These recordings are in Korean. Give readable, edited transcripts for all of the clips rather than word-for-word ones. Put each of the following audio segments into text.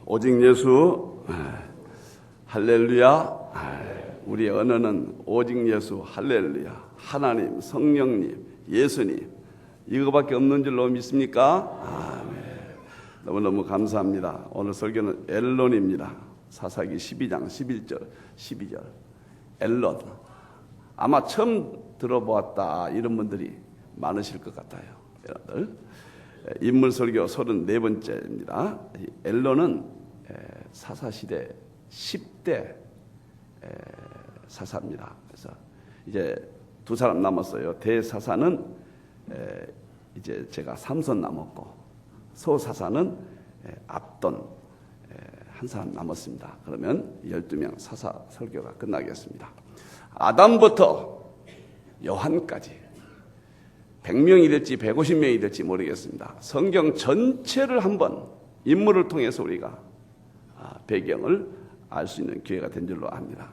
오직 예수, 할렐루야. 우리의 언어는 오직 예수, 할렐루야. 하나님, 성령님, 예수님, 이거밖에 없는 줄로 믿습니까? 아멘. 너무너무 감사합니다. 오늘 설교는 엘론입니다. 사사기 12장 11절 12절 엘론. 아마 처음 들어보았다 이런 분들이 많으실 것 같아요. 여러분들 인물 설교 34번째입니다. 엘론은 사사시대 10대 사사입니다. 그래서 이제 두 사람 남았어요. 대사사는 이제 제가 삼손 남았고, 소사사는 압돈 한 사람 남았습니다. 그러면 12명 사사 설교가 끝나겠습니다. 아담부터 요한까지 100명이 될지 150명이 될지 모르겠습니다. 성경 전체를 한번 인물을 통해서 우리가 배경을 알 수 있는 기회가 된 줄로 압니다.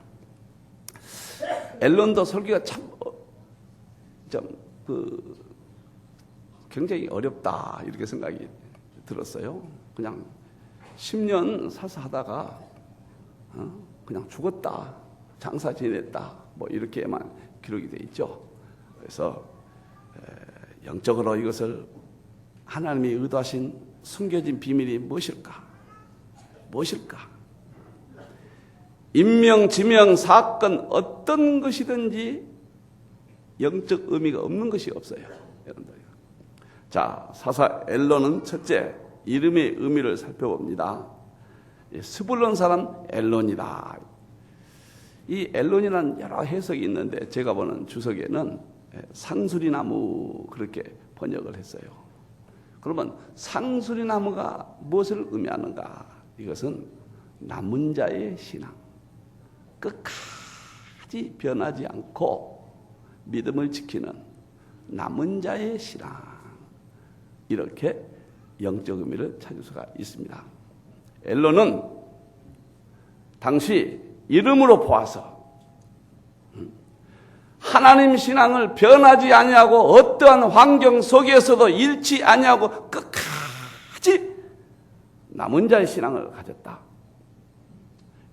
엘론도 설교가 참 굉장히 어렵다 이렇게 생각이 들었어요. 그냥 10년 사사하다가 그냥 죽었다, 장사 지냈다 뭐 이렇게만 기록이 돼 있죠. 그래서 영적으로 이것을 하나님이 의도하신 숨겨진 비밀이 무엇일까? 임명, 지명, 사건 어떤 것이든지 영적 의미가 없는 것이 없어요. 여러분들. 자, 사사 엘론은 첫째 이름의 의미를 살펴봅니다. 스불론 사람 엘론이다. 이 엘론이라는 여러 해석이 있는데 제가 보는 주석에는 상수리나무 그렇게 번역을 했어요. 그러면 상수리나무가 무엇을 의미하는가? 이것은 남은 자의 신앙, 끝까지 변하지 않고 믿음을 지키는 남은 자의 신앙, 이렇게 영적 의미를 찾을 수가 있습니다. 엘론은 당시 이름으로 보아서 하나님 신앙을 변하지 아니하고 어떠한 환경 속에서도 잃지 아니하고 끝까지 남은 자의 신앙을 가졌다.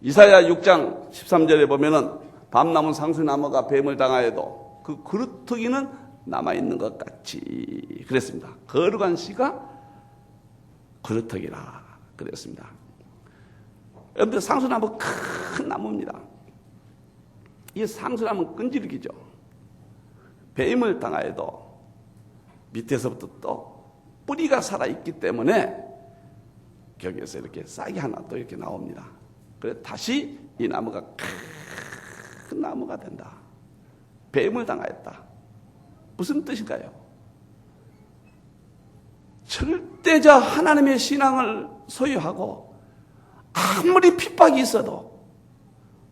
이사야 6장 13절에 보면은 밤나무 상수나무가 뱀을 당하여도 그 그루터기는 남아있는 것 같이 그랬습니다. 거룩한 씨가 그루터기라 그랬습니다. 여러분들 상수나무 큰 나무입니다. 이 상수나무는 끈질기죠. 뱀을 당하여도 밑에서부터 또 뿌리가 살아있기 때문에 거기에서 이렇게 싹이 하나 또 이렇게 나옵니다. 그래서 다시 이 나무가 큰 나무가 된다. 뱀을 당하였다. 무슨 뜻인가요? 절대자 하나님의 신앙을 소유하고 아무리 핍박이 있어도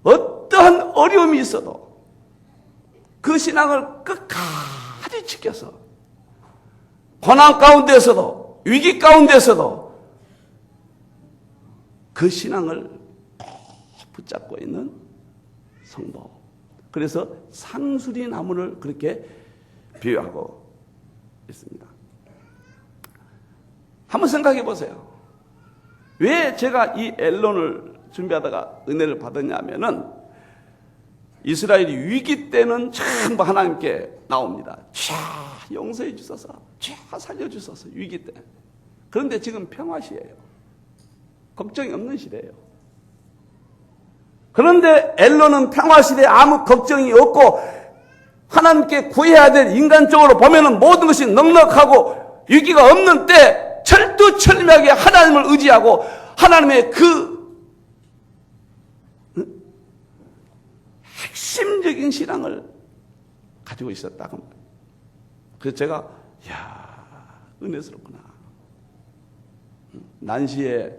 어떠한 어려움이 있어도 그 신앙을 끝까지 지켜서 고난 가운데서도 위기 가운데서도 그 신앙을 붙잡고 있는 성도. 그래서 상수리 나무를 그렇게 비유하고 있습니다. 한번 생각해 보세요. 왜 제가 이 엘론을 준비하다가 은혜를 받았냐면은 이스라엘이 위기 때는 전부 하나님께 나옵니다. 자, 용서해 주소서, 자, 살려 주소서, 위기 때. 그런데 지금 평화 시예요. 걱정이 없는 시대예요. 그런데 엘론은 평화 시대에 아무 걱정이 없고 하나님께 구해야 될 인간적으로 보면은 모든 것이 넉넉하고 위기가 없는 때 철두철미하게 하나님을 의지하고 하나님의 그 핵심적인 신앙을 가지고 있었다고 말이에요. 그래서 제가 은혜스럽구나. 난시에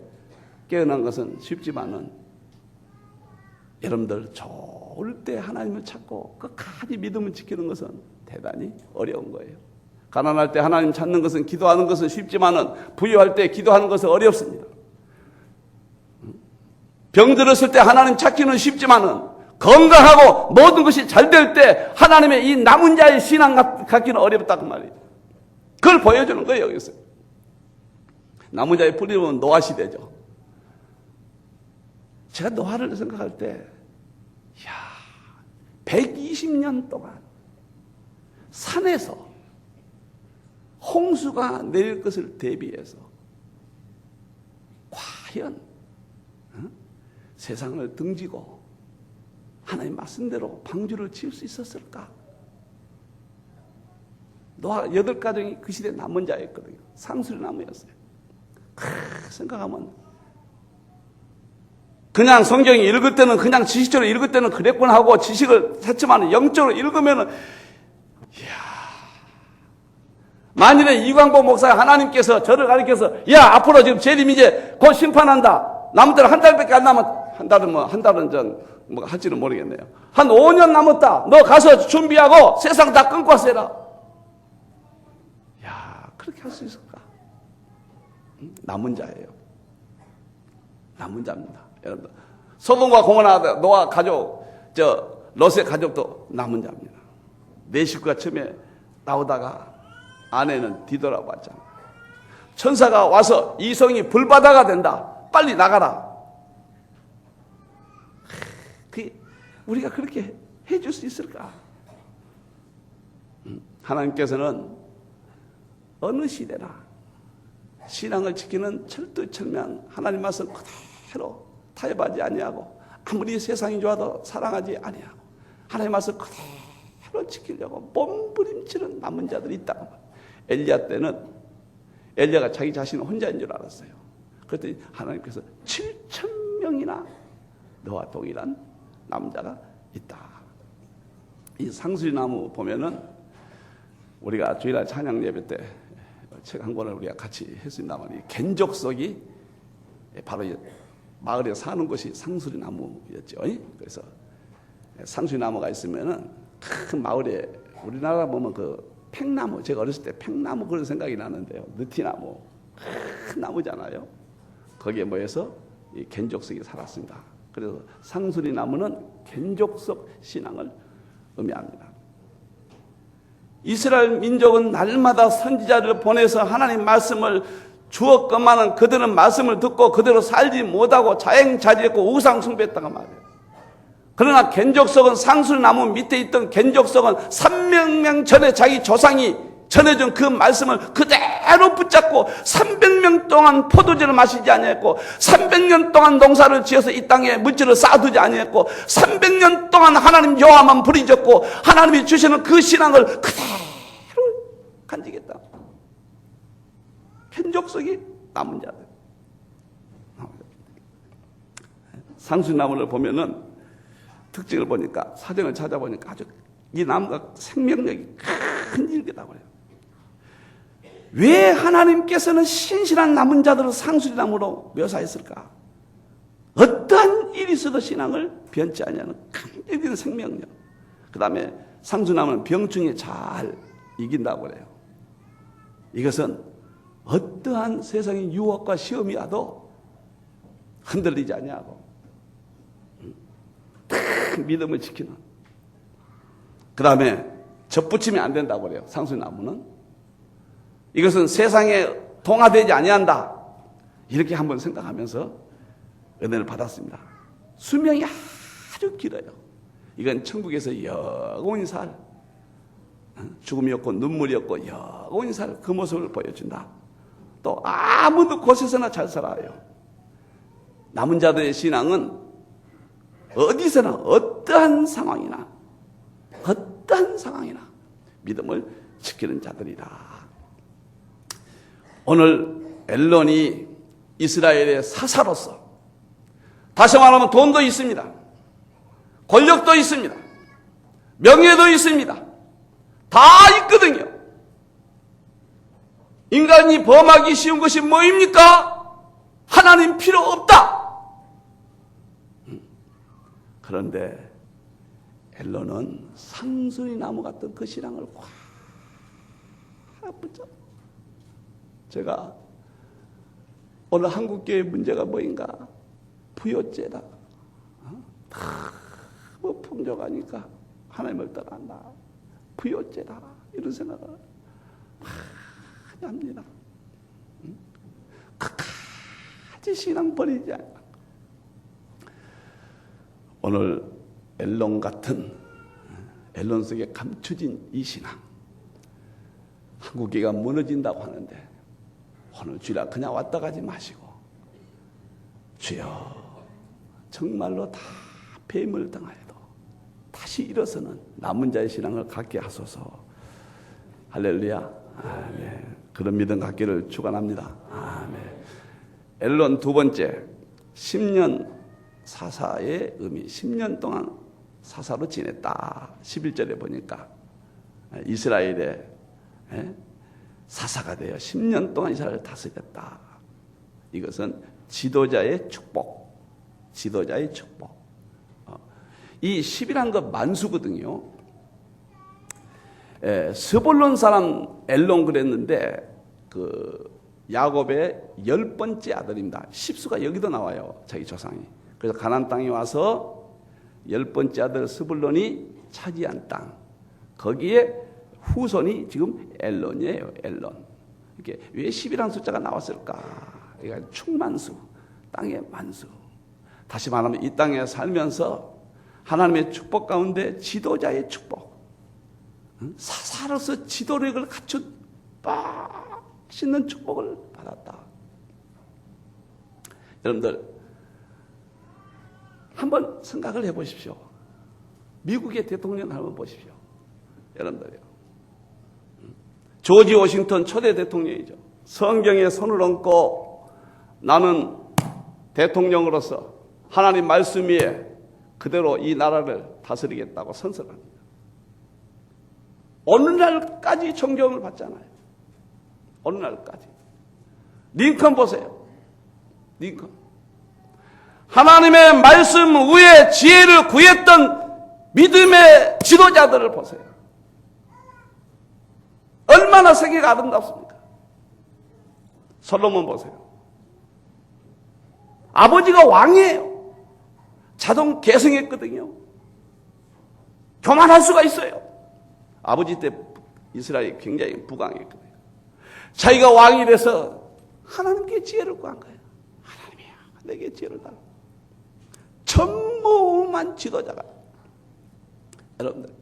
깨어난 것은 쉽지만은 여러분들 좋을 때 하나님을 찾고 끝까지 믿음을 지키는 것은 대단히 어려운 거예요. 가난할 때 하나님 찾는 것은, 기도하는 것은 쉽지만은 부유할 때 기도하는 것은 어렵습니다. 병들었을 때 하나님 찾기는 쉽지만은 건강하고 모든 것이 잘 될 때 하나님의 이 남은 자의 신앙 갖기는 어렵다고 말이에요. 그걸 보여주는 거예요, 여기서. 남은 자의 뿌리는 노아 시대죠. 제가 노아를 생각할 때, 120년 동안 산에서 홍수가 내릴 것을 대비해서 과연 세상을 등지고 하나님 말씀대로 방주를 지을 수 있었을까? 노아 8가정이 그 시대 남은 자였거든요. 상수리 나무였어요. 생각하면 그냥 성경이 읽을 때는 그냥 지식적으로 읽을 때는 그랬구나 하고 지식을 했지만 영적으로 읽으면은 만일에 이광복 목사가 하나님께서 저를 가리켜서 앞으로 지금 재림 이제 곧 심판한다. 남들 한 달밖에 안 한 달은 뭐 할지는 모르겠네요. 한 5년 남았다. 너 가서 준비하고 세상 다 끊고 왔어라. 그렇게 할 수 있을까? 남은 자예요. 남은 자입니다. 여러분, 소돔과 고모라 노아 가족, 롯의 가족도 남은 자입니다. 네 식구가 처음에 나오다가 아내는 뒤돌아봤잖아요. 천사가 와서 이 성이 불바다가 된다. 빨리 나가라. 우리가 그렇게 해줄 수 있을까? 하나님께서는 어느 시대나 신앙을 지키는 철두철미한 하나님 말씀 그대로 타협하지 아니하고 아무리 세상이 좋아도 사랑하지 아니하고 하나님 말씀 그대로 지키려고 몸부림치는 남은 자들이 있다고 말이에요. 엘리야 때는 엘리야가 자기 자신은 혼자인 줄 알았어요. 그랬더니 하나님께서 7,000명이나 너와 동일한 남자가 있다. 이 상수리나무 보면은 우리가 주일날 찬양 예배 때 책 한 권을 우리가 같이 했습니다만 이 겐족석이 바로 마을에 사는 곳이 상수리나무였죠. 그래서 상수리나무가 있으면은 큰 마을에 우리나라 보면 그 팽나무, 제가 어렸을 때 팽나무 그런 생각이 나는데요. 느티나무 큰 나무잖아요. 거기에 모여서 이 겐족석이 살았습니다. 그래서 상수리나무는 겐족석 신앙을 의미합니다. 이스라엘 민족은 날마다 선지자를 보내서 하나님 말씀을 주었건만은 그들은 말씀을 듣고 그대로 살지 못하고 자행자지했고 우상 숭배했다가 말이에요. 그러나 겐족석은 상수리나무 밑에 있던 겐족석은 300명 전에 자기 조상이 전해준 그 말씀을 그대로 붙잡고 300년 동안 포도주를 마시지 아니했고 300년 동안 농사를 지어서 이 땅에 물질을 쌓아두지 아니했고 300년 동안 하나님 여호와만 부르짖었고 하나님이 주시는 그 신앙을 그대로 간직했다. 겐족석이 남은 자들. 상수나무를 보면은 특징을 보니까 사전을 찾아보니까 아주 이 나무가 생명력이 큰 일기라고 해요. 왜 하나님께서는 신실한 남은 자들을 상수리나무로 묘사했을까? 어떠한 일이 있어도 신앙을 변치 않냐는 큰 생명력. 그 다음에 상수나무는 병충해 잘 이긴다고 그래요. 이것은 어떠한 세상의 유혹과 시험이 와도 흔들리지 아니하고 큰 믿음을 지키는. 그 다음에 접붙이면 안 된다고 그래요. 상수나무는. 이것은 세상에 동화되지 아니한다. 이렇게 한번 생각하면서 은혜를 받았습니다. 수명이 아주 길어요. 이건 천국에서 영원히 살, 죽음이 없고 눈물이 없고 영원히 살 그 모습을 보여준다. 또 아무도 곳에서나 잘 살아요. 남은 자들의 신앙은 어디서나 어떠한 상황이나 믿음을 지키는 자들이다. 오늘 엘론이 이스라엘의 사사로서 다시 말하면 돈도 있습니다. 권력도 있습니다. 명예도 있습니다. 다 있거든요. 인간이 범하기 쉬운 것이 뭐입니까? 하나님 필요 없다. 그런데 엘론은 상수리나무 같은 그 신앙을 확 붙잡. 제가 오늘 한국교회 문제가 뭐인가? 부요죄다. 뭐 풍족하니까 하나님을 떠난다. 부요죄다. 이런 생각을 많이 합니다. 끝까지 신앙 버리지 않아. 오늘 앨런 같은 앨런 속에 감춰진 이 신앙, 한국교회가 무너진다고 하는데 오늘 주일날 그냥 왔다 가지 마시고 주여 정말로 다 폐임을 당하여도 다시 일어서는 남은 자의 신앙을 갖게 하소서. 할렐루야. 아멘. 그런 믿음 갖기를 축원합니다. 아멘. 앨런 두 번째, 10년 사사의 의미. 10년 동안 사사로 지냈다. 11절에 보니까 이스라엘의 사사가 되어 10년 동안 이스라엘을 다스렸다. 이것은 지도자의 축복. 지도자의 축복. 이 10이란 건 만수거든요. 스불론 사람 앨론 그랬는데 그 야곱의 10번째 아들입니다. 10수가 여기도 나와요. 자기 조상이. 그래서 가나안 땅에 와서 10번째 아들 스불론이 차지한 땅. 거기에 후손이 지금 앨론이에요. 앨론. 이게 왜 10이라는 숫자가 나왔을까? 그러니까 충만수, 땅의 만수. 다시 말하면 이 땅에 살면서 하나님의 축복 가운데 지도자의 축복, 사사로서 지도력을 갖춘 멋있는 축복을 받았다. 여러분들 한번 생각을 해보십시오. 미국의 대통령을 한번 보십시오. 여러분들요. 조지 워싱턴 초대 대통령이죠. 성경에 손을 얹고 나는 대통령으로서 하나님 말씀 위에 그대로 이 나라를 다스리겠다고 선서합니다. 어느 날까지 존경을 받잖아요. 어느 날까지. 링컨 보세요. 링컨. 하나님의 말씀 위에 지혜를 구했던 믿음의 지도자들을 보세요. 얼마나 세계가 아름답습니까? 솔로몬 보세요. 아버지가 왕이에요. 자동 계승했거든요. 교만할 수가 있어요. 아버지 때 이스라엘이 굉장히 부강했거든요. 자기가 왕이 돼서 하나님께 지혜를 구한 거예요. 하나님이야, 내게 지혜를 달라. 전무후무한 지도자가. 여러분들,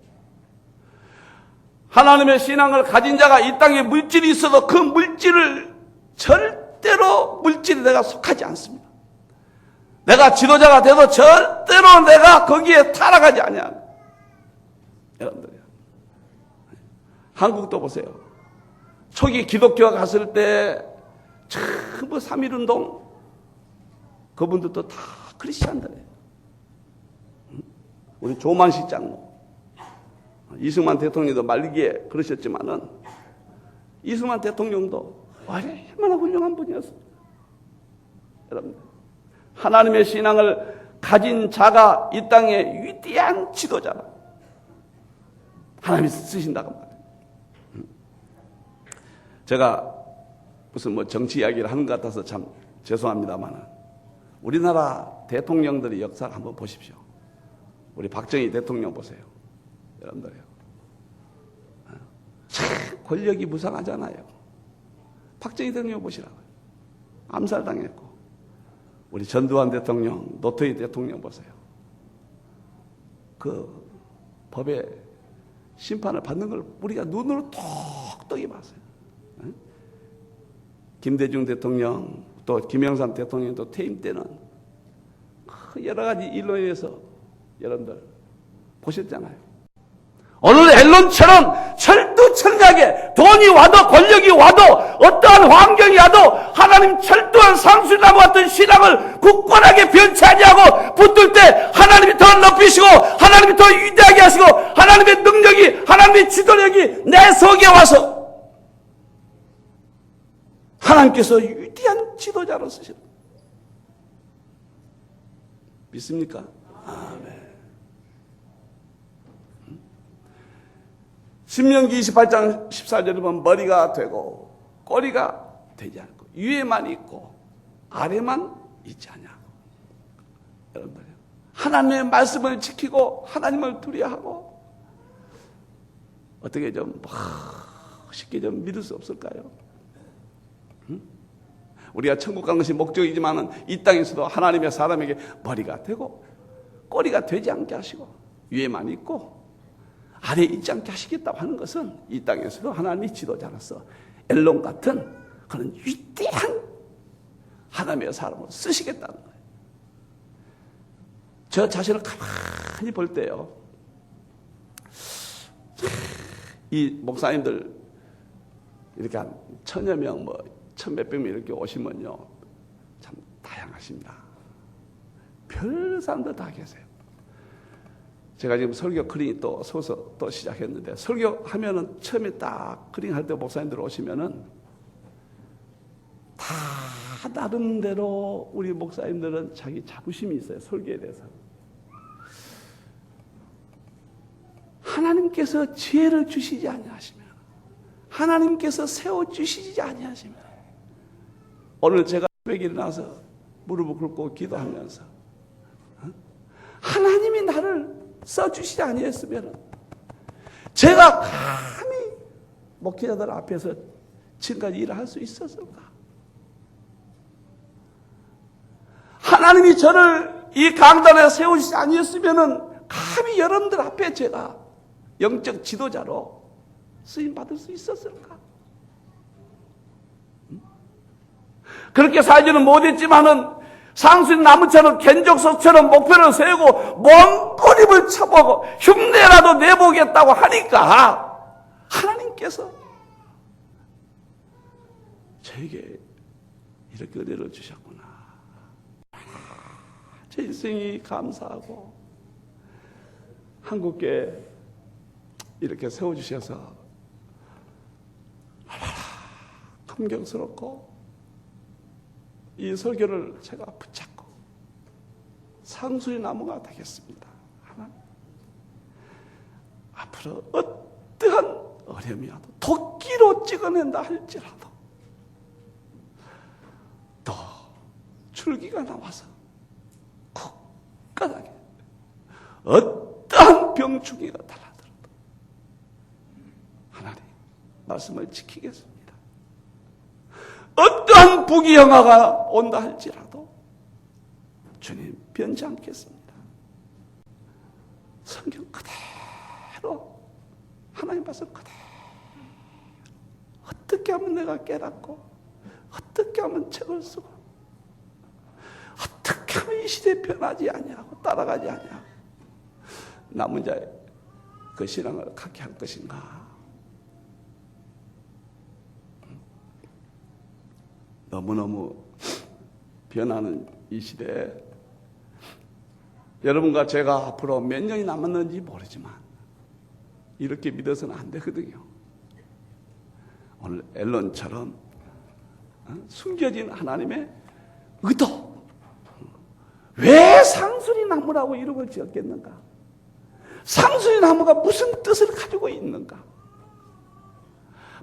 하나님의 신앙을 가진 자가 이 땅에 물질이 있어도 그 물질을 절대로 물질에 내가 속하지 않습니다. 내가 지도자가 돼도 절대로 내가 거기에 타락하지 아니야. 여러분들, 한국도 보세요. 초기 기독교가 갔을 때 전부 3.1운동 그분들도 다 크리스찬들이에요. 우리 조만식 장로, 이승만 대통령도 말기에 그러셨지만은 이승만 대통령도 얼마나 훌륭한 분이었습니다. 여러분들, 하나님의 신앙을 가진 자가 이 땅의 위대한 지도자라. 하나님이 쓰신다고 말해요. 제가 무슨 뭐 정치 이야기를 하는 것 같아서 참 죄송합니다만 우리나라 대통령들의 역사를 한번 보십시오. 우리 박정희 대통령 보세요. 여러분들요. 참 권력이 무상하잖아요. 박정희 대통령 보시라고요. 암살당했고. 우리 전두환 대통령, 노태우 대통령 보세요. 그 법의 심판을 받는 걸 우리가 눈으로 톡톡히 봤어요. 김대중 대통령, 또 김영삼 대통령도 퇴임 때는 여러 가지 일로 인해서 여러분들 보셨잖아요. 오늘 앨런처럼 철두철미하게 돈이 와도 권력이 와도 어떠한 환경이 와도 하나님 철두한 상수나무 같은 신앙을 굳건하게 변치 아니하고 붙들 때 하나님이 더 높이시고 하나님이 더 위대하게 하시고 하나님의 능력이 하나님의 지도력이 내 속에 와서 하나님께서 위대한 지도자로 쓰시는 믿습니까? 아멘. 신명기 28장 14절에 보면 머리가 되고 꼬리가 되지 않고 위에만 있고 아래만 있지 않냐고. 여러분들, 하나님의 말씀을 지키고 하나님을 두려워하고 어떻게 좀 쉽게 좀 믿을 수 없을까요? 우리가 천국 가는 것이 목적이지만 이 땅에서도 하나님의 사람에게 머리가 되고 꼬리가 되지 않게 하시고 위에만 있고 아래에 있지 않게 하시겠다고 하는 것은 이 땅에서도 하나님의 지도자로서 엘론 같은 그런 위대한 하나님의 사람을 쓰시겠다는 거예요. 저 자신을 가만히 볼 때요, 이 목사님들 이렇게 한 1000여 명, 뭐 1000몇백 명 이렇게 오시면요, 참 다양하십니다. 별 사람들 다 계세요. 제가 지금 설교 클리닉 또 서서 또 시작했는데, 설교하면은 처음에 딱 클리닉 할 때 목사님들 오시면은 다 나름대로 우리 목사님들은 자기 자부심이 있어요. 설교에 대해서. 하나님께서 지혜를 주시지 아니하시면, 하나님께서 세워주시지 아니하시면, 오늘 제가 새벽에 일어나서 무릎을 꿇고 기도하면서 하나님이 나를 써주시지 아니했으면 제가 감히 목회자들 앞에서 지금까지 일을 할 수 있었을까? 하나님이 저를 이 강단에 세우시지 아니했으면 감히 여러분들 앞에 제가 영적 지도자로 쓰임받을 수 있었을까? 그렇게 살지는 못했지만은 상수인 나무처럼 견족석처럼 목표를 세우고 몸부림을 쳐보고 흉내라도 내보겠다고 하니까 하나님께서 저에게 이렇게 은혜를 주셨구나. 제 인생이 감사하고 한국에 이렇게 세워주셔서 얼마나 감격스럽고, 이 설교를 제가 붙잡고 상수의 나무가 되겠습니다. 하나님, 앞으로 어떠한 어려움이 와도 도끼로 찍어낸다 할지라도 또 줄기가 나와서 굳건하게 어떠한 병충해가 달라들어도 하나님 말씀을 지키겠습니다. 어떠한 부귀영화가 온다 할지라도 주님 변치 않겠습니다. 성경 그대로, 하나님 말씀 그대로, 어떻게 하면 내가 깨닫고, 어떻게 하면 책을 쓰고, 어떻게 하면 이 시대에 변하지 아니하고 따라가지 아니하고 남은 자의 그 신앙을 갖게 할 것인가? 너무너무 변하는 이 시대에 여러분과 제가 앞으로 몇 년이 남았는지 모르지만 이렇게 믿어서는 안 되거든요. 오늘 앨런처럼 숨겨진 하나님의 의도, 왜 상수리 나무라고 이름을 지었겠는가? 상수리 나무가 무슨 뜻을 가지고 있는가?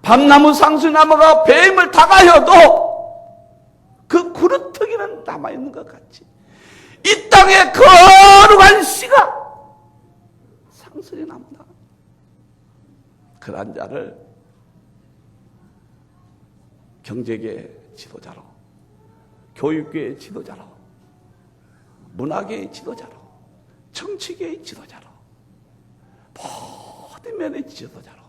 밤나무 상수리 나무가 뱀을 다가여도 그 구르터기는 남아있는 것 같이 이 땅에 거룩한 씨가 상수리 나무다. 그런 자를 경제계의 지도자로, 교육계의 지도자로, 문화계의 지도자로, 정치계의 지도자로, 모든 면의 지도자로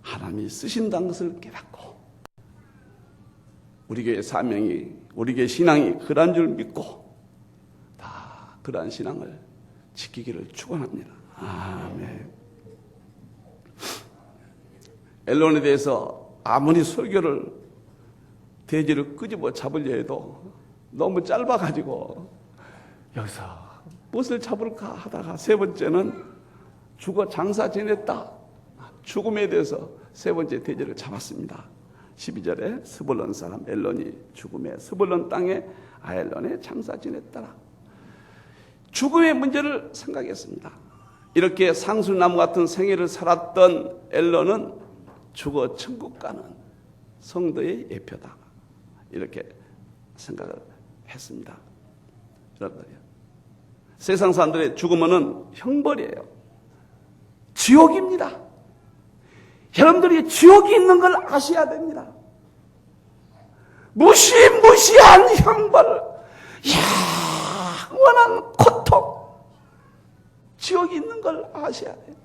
하나님이 쓰신다는 것을 깨닫고, 우리 교회 사명이, 우리 교회 신앙이 그러한 줄 믿고 다 그러한 신앙을 지키기를 축원합니다. 아멘. 앨런에 대해서 아무리 설교를 대지를 끄집어 잡으려 해도 너무 짧아가지고 여기서 무엇을 잡을까 하다가 세 번째는 죽어 장사 지냈다. 죽음에 대해서 세 번째 대지를 잡았습니다. 12절에 스불론 사람 앨런이 죽음에 스불론 땅에 아엘론에 장사 지냈더라. 죽음의 문제를 생각했습니다. 이렇게 상수나무 같은 생애를 살았던 앨런은 죽어 천국 가는 성도의 예표다, 이렇게 생각을 했습니다. 여러분들요, 세상 사람들의 죽음은 형벌이에요. 지옥입니다. 여러분들이 지옥이 있는 걸 아셔야 됩니다. 무시무시한 형벌, 영원한 고통, 지옥이 있는 걸 아셔야 돼요.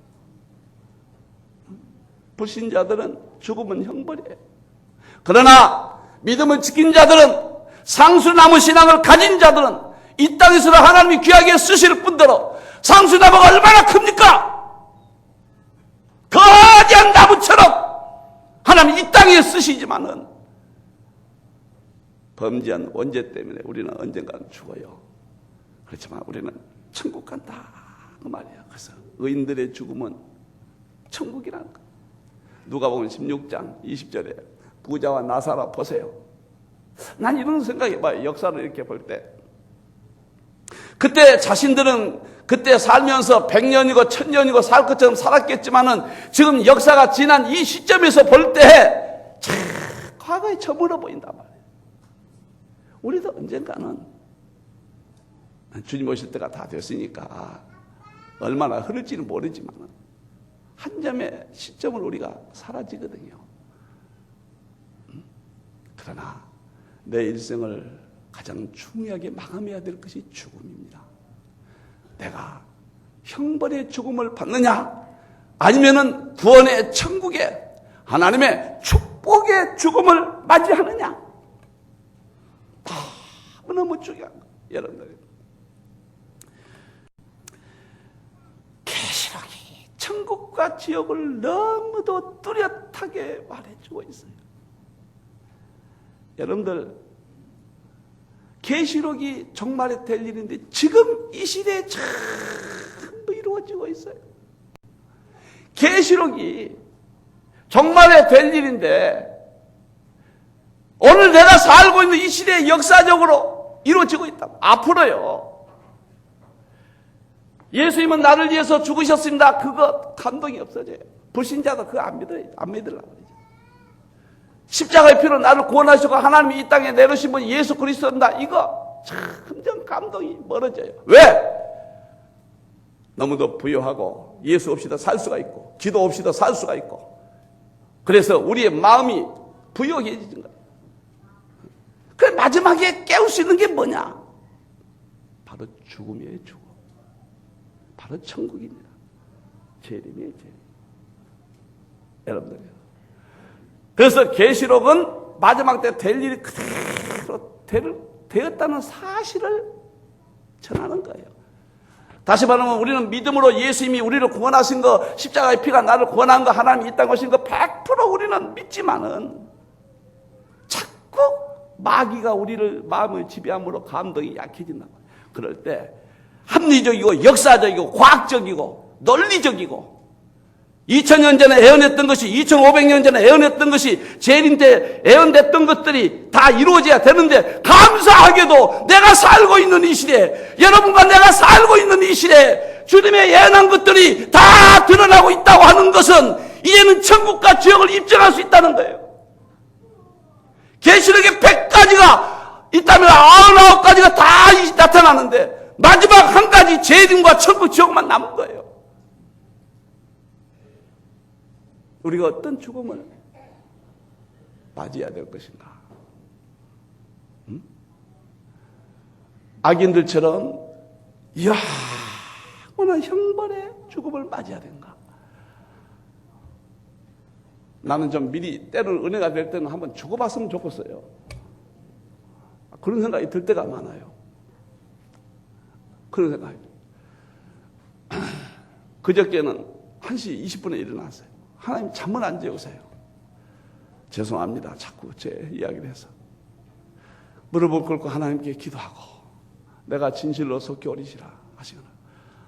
불신자들은 죽으면 형벌이에요. 그러나 믿음을 지킨 자들은, 상수나무 신앙을 가진 자들은 이 땅에서 하나님이 귀하게 쓰실 뿐더러 상수나무가 얼마나 큽니까? 거대한 나무처럼 하나님 이 땅에 쓰시지만은 범죄한 원죄 때문에 우리는 언젠가는 죽어요. 그렇지만 우리는 천국 간다 그 말이에요. 그래서 의인들의 죽음은 천국이라는 거. 누가복음 16장 20절에 부자와 나사로 보세요. 난 이런 생각이 봐요. 역사를 이렇게 볼 때. 그때 자신들은 그때 살면서 100년이고 1000년이고 살 것처럼 살았겠지만은 지금 역사가 지난 이 시점에서 볼 때 참 과거에 저물어 보인단 말이에요. 우리도 언젠가는 주님 오실 때가 다 됐으니까 얼마나 흐를지는 모르지만 한 점의 시점을 우리가 사라지거든요. 그러나 내 일생을 가장 중요하게 마감해야 될 것이 죽음입니다. 내가 형벌의 죽음을 받느냐 아니면은 구원의 천국의 하나님의 축복의 죽음을 맞이하느냐, 너무 중요한 거예요. 여러분들, 계시록이 천국과 지옥을 너무도 뚜렷하게 말해주고 있어요. 여러분들, 계시록이 종말에 될 일인데 지금 이 시대에 전부 이루어지고 있어요. 계시록이 종말에 될 일인데 오늘 내가 살고 있는 이 시대에 역사적으로 이루어지고 있다. 앞으로요. 예수님은 나를 위해서 죽으셨습니다. 그거 감동이 없어져요. 불신자도 그거 안 믿으려고 그러죠. 십자가의 피로 나를 구원하시고 하나님이 이 땅에 내놓으신 분 예수 그리스도입니다. 이거 점점 감동이 멀어져요. 왜? 너무도 부유하고 예수 없이도 살 수가 있고 기도 없이도 살 수가 있고, 그래서 우리의 마음이 부유해지는 거예요. 그 마지막에 깨울 수 있는 게 뭐냐? 바로 죽음이에요. 죽음. 바로 천국입니다. 재림이에요. 재림. 여러분들이요. 그래서 계시록은 마지막 때 될 일이 그대로 되었다는 사실을 전하는 거예요. 다시 말하면 우리는 믿음으로 예수님이 우리를 구원하신 거, 십자가의 피가 나를 구원한 거, 하나님이 이 땅에 오신 거 100% 우리는 믿지만은 자꾸 마귀가 우리를 마음을 지배함으로 감동이 약해진다고. 그럴 때 합리적이고 역사적이고 과학적이고 논리적이고 2000년 전에 애언했던 것이 2500년 전에 애언했던 것이 재림 때 애언됐던 것들이 다 이루어져야 되는데, 감사하게도 내가 살고 있는 이 시대에, 여러분과 내가 살고 있는 이 시대에 주님의 예언한 것들이 다 드러나고 있다고 하는 것은 이제는 천국과 지옥을 입증할 수 있다는 거예요. 계시록의 100가지가 있다면 99가지가 다 나타나는데 마지막 한 가지 재림과 천국 지옥만 남은 거예요. 우리가 어떤 죽음을 맞이해야 될 것인가? 악인들처럼 영원한 형벌의 죽음을 맞이해야 되는가? 나는 좀 미리 때로는 은혜가 될 때는 한번 죽어봤으면 좋겠어요. 그런 생각이 들 때가 많아요. 그런 생각이. 그저께는 1시 20분에 일어났어요. 하나님 잠을 안 재우세요. 죄송합니다. 자꾸 제 이야기를 해서. 무릎을 꿇고 하나님께 기도하고 내가 진실로 속히 오리시라 하시거나,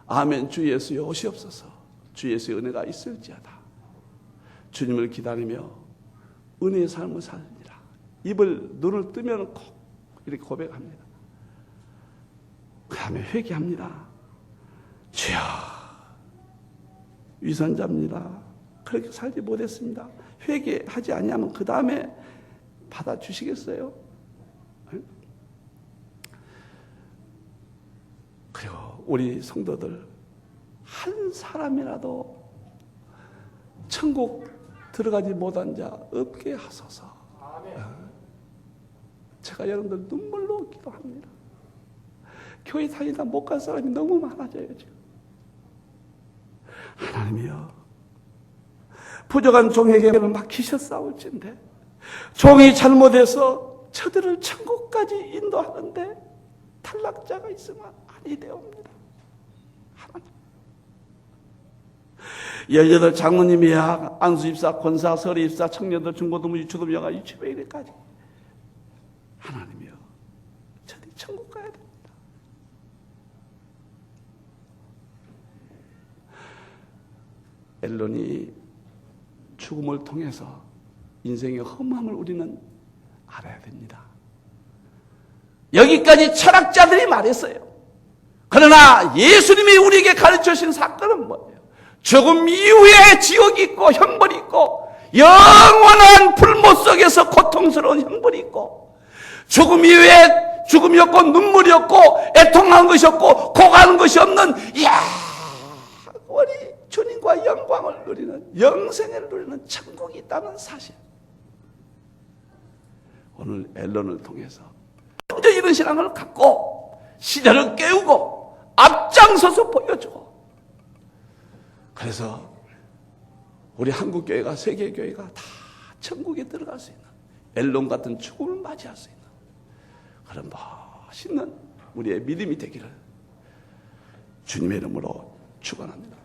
아멘 주 예수여 오시옵소서. 주 예수의 은혜가 있을지어다. 주님을 기다리며 은혜의 삶을 살리라. 눈을 뜨면 꼭 이렇게 고백합니다. 그 다음에 회개합니다. 주여 위선자입니다. 그렇게 살지 못했습니다. 회개하지 않냐면 그 다음에 받아주시겠어요? 그리고 우리 성도들 한 사람이라도 천국 들어가지 못한 자 없게 하소서. 제가 여러분들 눈물로 기도합니다. 교회 다니다 못 갈 사람이 너무 많아져요 지금. 하나님이여, 부족한 종에게는 맡기셨사올진데 종이 잘못해서 저들을 천국까지 인도하는데 탈락자가 있으면 아니되옵니다. 하나님, 18 장로님이야, 안수입사, 권사, 서리입사, 청년들, 중고등부, 유초등, 영아, 유치부 이래까지. 하나님이여, 저들이 천국 가야 됩니다. 엘론이 죽음을 통해서 인생의 험함을 우리는 알아야 됩니다. 여기까지 철학자들이 말했어요. 그러나 예수님이 우리에게 가르쳐 주신 사건은 뭐예요? 죽음 이후에 지옥이 있고 형벌이 있고 영원한 불못 속에서 고통스러운 형벌이 있고, 죽음 이후에 죽음이 없고 눈물이 없고 애통하는 것이 없고 고가는 것이 없는, 이야, 우리 주님과 영광을 누리는, 영생을 누리는 천국이 있다는 사실. 오늘 앨런을 통해서 먼저 이런 신앙을 갖고 시대를 깨우고 앞장서서 보여주고, 그래서 우리 한국교회가, 세계교회가 다 천국에 들어갈 수 있는, 앨런 같은 죽음을 맞이할 수 있는 그런 멋있는 우리의 믿음이 되기를 주님의 이름으로 축원합니다.